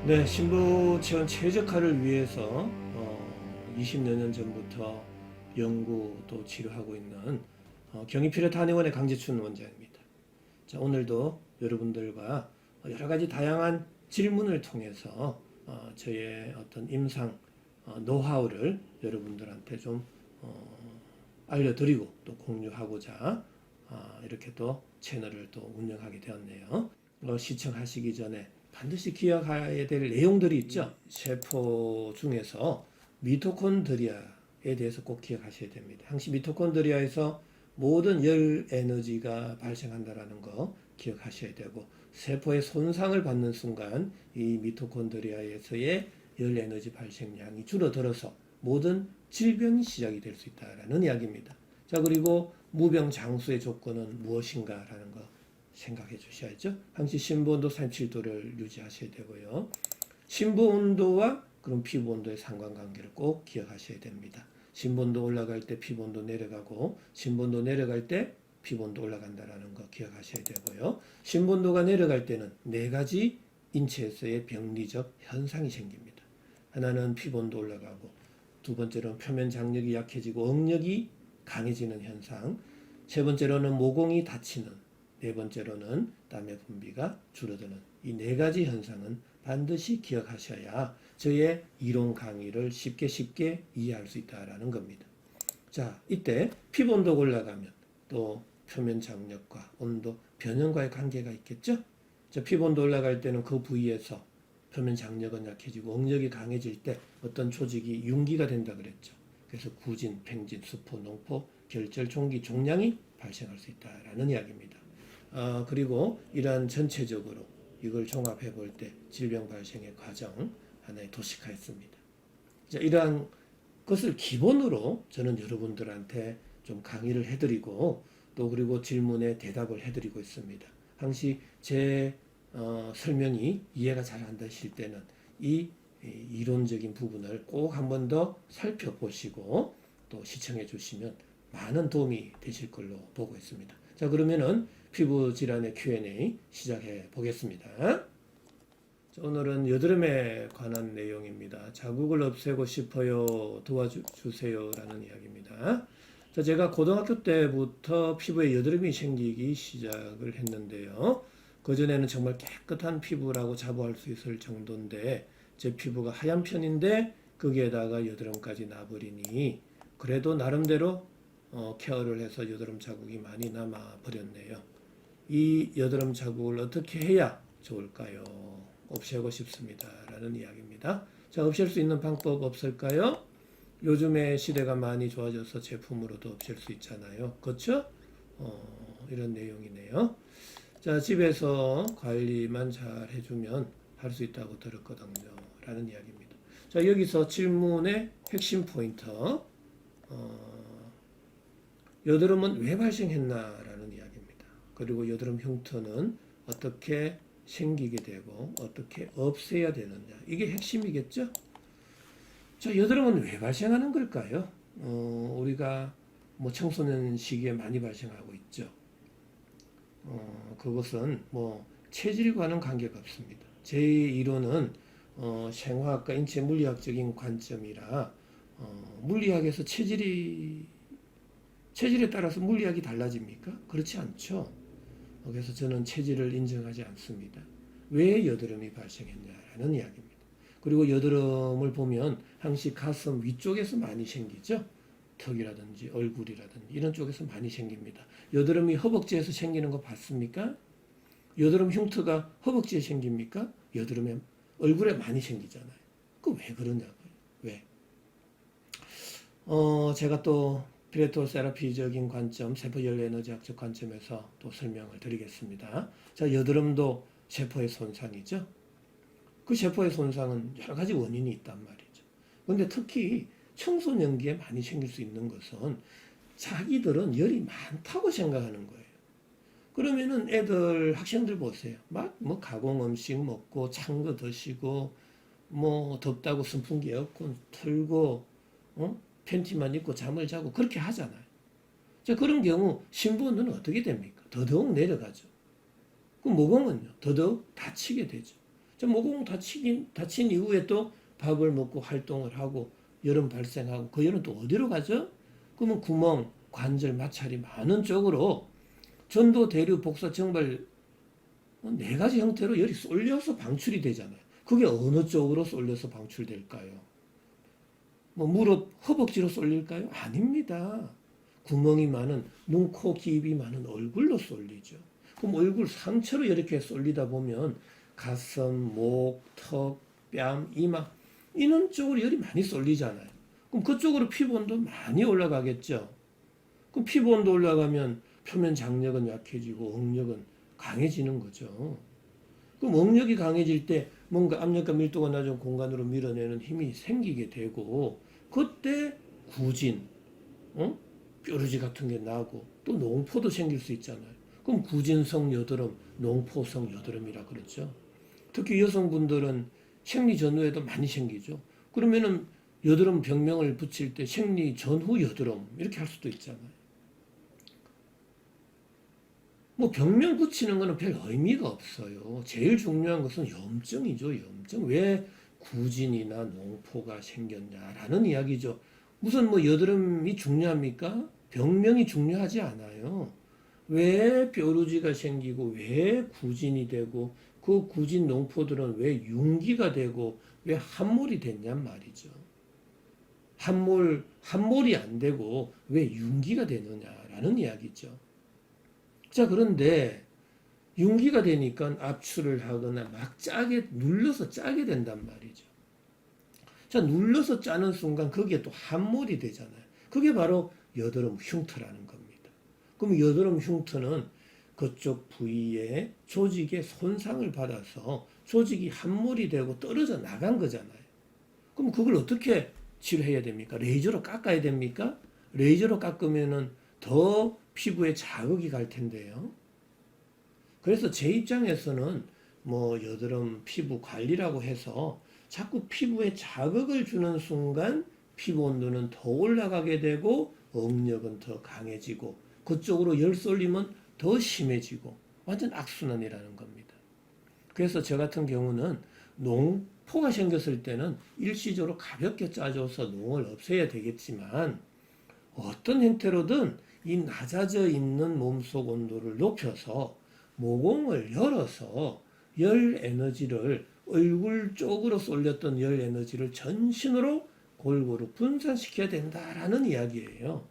네, 신부 체온 최적화를 위해서 20여 년 전부터 연구 또 치료하고 있는 경희필요탄의원의 강재춘 원장입니다. 자, 오늘도 여러분들과 여러 가지 다양한 질문을 통해서 저의 어떤 임상 노하우를 여러분들한테 좀 알려드리고 또 공유하고자 이렇게 또 채널을 또 운영하게 되었네요. 시청하시기 전에 반드시 기억해야 될 내용들이 있죠. 세포 중에서 미토콘드리아에 대해서 꼭 기억하셔야 됩니다. 항시 미토콘드리아에서 모든 열 에너지가 발생한다라는 거 기억하셔야 되고, 세포의 손상을 받는 순간 이 미토콘드리아에서의 열 에너지 발생량이 줄어들어서 모든 질병이 시작이 될 수 있다라는 이야기입니다. 자, 그리고 무병장수의 조건은 무엇인가라는 거 생각해 주셔야죠. 항시 심부 온도 37도를 유지하셔야 되고요. 심부 온도와 그럼 피부 온도의 상관관계를 꼭 기억하셔야 됩니다. 심부 온도 올라갈 때 피부 온도 내려가고, 심부 온도 내려갈 때 피부 온도 올라간다라는 거 기억하셔야 되고요. 심부 온도가 내려갈 때는 네 가지 인체에서의 병리적 현상이 생깁니다. 하나는 피부 온도 올라가고, 두 번째로는 표면 장력이 약해지고 억력이 강해지는 현상, 세 번째로는 모공이 닫히는, 네 번째로는 땀의 분비가 줄어드는, 이 네 가지 현상은 반드시 기억하셔야 저의 이론 강의를 쉽게 이해할 수 있다라는 겁니다. 자, 이때 피부 온도가 올라가면 또 표면 장력과 온도 변형과의 관계가 있겠죠? 자, 피부 온도 올라갈 때는 그 부위에서 표면 장력은 약해지고 억력이 강해질 때 어떤 조직이 융기가 된다 그랬죠. 그래서 구진, 팽진, 수포, 농포, 결절, 종기, 종양이 발생할 수 있다라는 이야기입니다. 그리고 이러한 전체적으로 이걸 종합해 볼 때 질병 발생의 과정 하나의 도식화했습니다. 자, 이러한 것을 기본으로 저는 여러분들한테 좀 강의를 해드리고 또 그리고 질문에 대답을 해드리고 있습니다. 항시 제 설명이 이해가 잘 안 되실 때는 이 이론적인 부분을 꼭 한 번 더 살펴보시고 또 시청해 주시면 많은 도움이 되실 걸로 보고 있습니다. 자, 그러면은 피부 질환의 Q&A 시작해 보겠습니다. 자, 오늘은 여드름에 관한 내용입니다. 자국을 없애고 싶어요. 도와주세요. 라는 이야기입니다. 자, 제가 고등학교 때부터 피부에 여드름이 생기기 시작을 했는데요. 그전에는 정말 깨끗한 피부라고 자부할 수 있을 정도인데, 제 피부가 하얀 편인데 거기에다가 여드름까지 나버리니 그래도 나름대로 케어를 해서 여드름 자국이 많이 남아 버렸네요. 이 여드름 자국을 어떻게 해야 좋을까요? 없애고 싶습니다. 라는 이야기입니다. 자, 없앨 수 있는 방법 없을까요? 요즘에 시대가 많이 좋아져서 제품으로도 없앨 수 있잖아요. 그렇죠? 이런 내용이네요. 자, 집에서 관리만 잘 해주면 할 수 있다고 들었거든요. 라는 이야기입니다. 자, 여기서 질문의 핵심 포인트. 여드름은 왜 발생했나라는 이야기입니다. 그리고 여드름 흉터는 어떻게 생기게 되고 어떻게 없애야 되느냐, 이게 핵심이겠죠. 자, 여드름은 왜 발생하는 걸까요? 우리가 뭐 청소년 시기에 많이 발생하고 있죠. 그것은 뭐 체질과는 관계가 없습니다. 제 이론은 생화학과 인체 물리학적인 관점이라 물리학에서 체질에 따라서 물리학이 달라집니까? 그렇지 않죠. 그래서 저는 체질을 인정하지 않습니다. 왜 여드름이 발생했냐라는 이야기입니다. 그리고 여드름을 보면 항시 가슴 위쪽에서 많이 생기죠. 턱이라든지 얼굴이라든지 이런 쪽에서 많이 생깁니다. 여드름이 허벅지에서 생기는 거 봤습니까? 여드름 흉터가 허벅지에 생깁니까? 여드름에 얼굴에 많이 생기잖아요. 그 왜 그러냐고요. 왜? 제가 또 피레토 세라피적인 관점, 세포열 에너지학적 관점에서 또 설명을 드리겠습니다. 자, 여드름도 세포의 손상이죠. 그 세포의 손상은 여러 가지 원인이 있단 말이죠. 그런데 특히 청소년기에 많이 생길 수 있는 것은 자기들은 열이 많다고 생각하는 거예요. 그러면은 애들, 학생들 보세요. 막 뭐 가공 음식 먹고 찬 거 드시고 뭐 덥다고 선풍기 에어컨 틀고 팬티만 입고 잠을 자고 그렇게 하잖아요. 자, 그런 경우 신부는 어떻게 됩니까? 더더욱 내려가죠. 그 모공은요, 더더욱 다치게 되죠. 저 모공 다친 이후에 또 밥을 먹고 활동을 하고 여름 발생하고 그 여름 또 어디로 가죠? 그러면 구멍, 관절, 마찰이 많은 쪽으로 전도, 대류, 복사, 정발 네 가지 형태로 열이 쏠려서 방출이 되잖아요. 그게 어느 쪽으로 쏠려서 방출될까요? 뭐 무릎, 허벅지로 쏠릴까요? 아닙니다. 구멍이 많은 눈, 코, 귀, 입이 많은 얼굴로 쏠리죠. 그럼 얼굴 상체로 이렇게 쏠리다 보면 가슴, 목, 턱, 뺨, 이마 이런 쪽으로 열이 많이 쏠리잖아요. 그럼 그쪽으로 피부 온도 많이 올라가겠죠. 그럼 피부 온도 올라가면 표면 장력은 약해지고 응력은 강해지는 거죠. 그럼 응력이 강해질 때 뭔가 압력과 밀도가 낮은 공간으로 밀어내는 힘이 생기게 되고 그때 구진, 뾰루지 같은 게 나고 또 농포도 생길 수 있잖아요. 그럼 구진성 여드름, 농포성 여드름이라 그러죠. 특히 여성분들은 생리 전후에도 많이 생기죠. 그러면은 여드름 병명을 붙일 때 생리 전후 여드름 이렇게 할 수도 있잖아요. 뭐 병명 붙이는 거는 별 의미가 없어요. 제일 중요한 것은 염증이죠. 염증. 왜 구진이나 농포가 생겼냐라는 이야기죠. 무슨 뭐 여드름이 중요합니까? 병명이 중요하지 않아요. 왜 뾰루지가 생기고 왜 구진이 되고 그 구진 농포들은 왜 융기가 되고 왜 함몰이 됐냔 말이죠. 함몰이 안 되고 왜 융기가 되느냐라는 이야기죠. 자, 그런데 융기가 되니까 압출을 하거나 막 눌러서 짜게 된단 말이죠. 자, 눌러서 짜는 순간 거기에 또 함몰이 되잖아요. 그게 바로 여드름 흉터라는 겁니다. 그럼 여드름 흉터는 그쪽 부위의 조직에 손상을 받아서 조직이 함몰이 되고 떨어져 나간 거잖아요. 그럼 그걸 어떻게 치료해야 됩니까? 레이저로 깎아야 됩니까? 레이저로 깎으면은 더 피부에 자극이 갈 텐데요. 그래서 제 입장에서는 뭐 여드름 피부 관리라고 해서 자꾸 피부에 자극을 주는 순간 피부 온도는 더 올라가게 되고 응력은 더 강해지고 그쪽으로 열 쏠림은 더 심해지고 완전 악순환이라는 겁니다. 그래서 저 같은 경우는 농포가 생겼을 때는 일시적으로 가볍게 짜줘서 농을 없애야 되겠지만 어떤 형태로든 이 낮아져 있는 몸속 온도를 높여서 모공을 열어서 열 에너지를 얼굴 쪽으로 쏠렸던 열 에너지를 전신으로 골고루 분산시켜야 된다라는 이야기예요.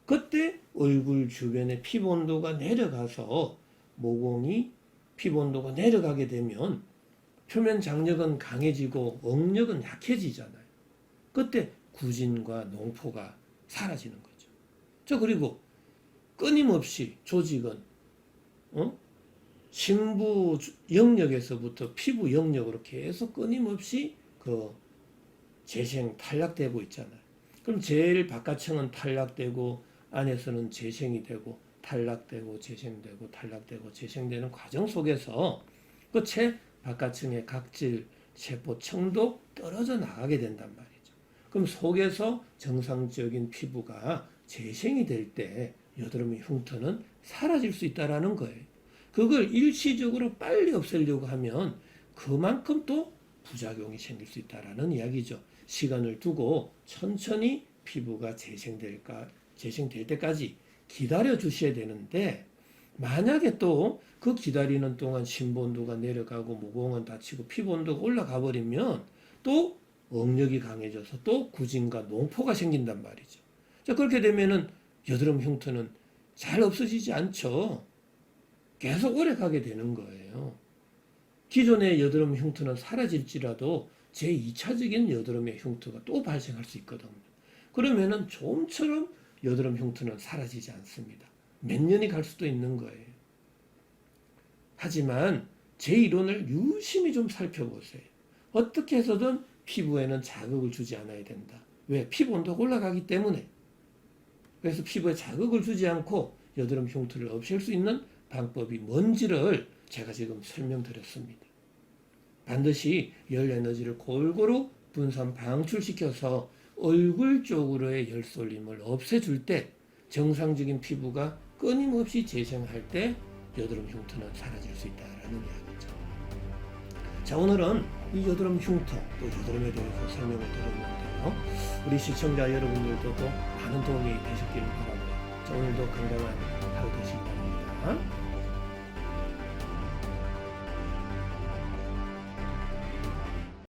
그때 얼굴 주변의 피부 온도가 내려가서 모공이 피부 온도가 내려가게 되면 표면 장력은 강해지고 응력은 약해지잖아요. 그때 구진과 농포가 사라지는 거죠. 저 그리고 끊임없이 조직은 심부 영역에서부터 피부 영역으로 계속 끊임없이 그 재생 탈락되고 있잖아요. 그럼 제일 바깥층은 탈락되고 안에서는 재생이 되고 탈락되고 재생되고 탈락되고 재생되는 과정 속에서 그 바깥층의 각질 세포층도 떨어져 나가게 된단 말이죠. 그럼 속에서 정상적인 피부가 재생이 될 때 여드름의 흉터는 사라질 수 있다는 거예요. 그걸 일시적으로 빨리 없애려고 하면 그만큼 또 부작용이 생길 수 있다는 이야기죠. 시간을 두고 천천히 피부가 재생될 때까지 기다려 주셔야 되는데 만약에 또 그 기다리는 동안 심부 온도가 내려가고 모공은 다치고 피부 온도가 올라가 버리면 또 응력이 강해져서 또 구진과 농포가 생긴단 말이죠. 자, 그렇게 되면은 여드름 흉터는 잘 없어지지 않죠. 계속 오래 가게 되는 거예요. 기존의 여드름 흉터는 사라질지라도 제2차적인 여드름의 흉터가 또 발생할 수 있거든요. 그러면은 좀처럼 여드름 흉터는 사라지지 않습니다. 몇 년이 갈 수도 있는 거예요. 하지만 제 이론을 유심히 좀 살펴보세요. 어떻게 해서든 피부에는 자극을 주지 않아야 된다. 왜? 피부 온도가 올라가기 때문에. 그래서 피부에 자극을 주지 않고 여드름 흉터를 없앨 수 있는 방법이 뭔지를 제가 지금 설명드렸습니다. 반드시 열 에너지를 골고루 분산 방출시켜서 얼굴 쪽으로의 열 쏠림을 없애줄 때 정상적인 피부가 끊임없이 재생할 때 여드름 흉터는 사라질 수 있다는 이야기죠. 자, 오늘은 이 여드름 흉터 또 여드름에 대해서 설명을 드렸는데요. 우리 시청자 여러분들도 또 많은 도움이 되셨기를 바라고요. 자, 오늘도 건강한 하루 되시기 바랍니다.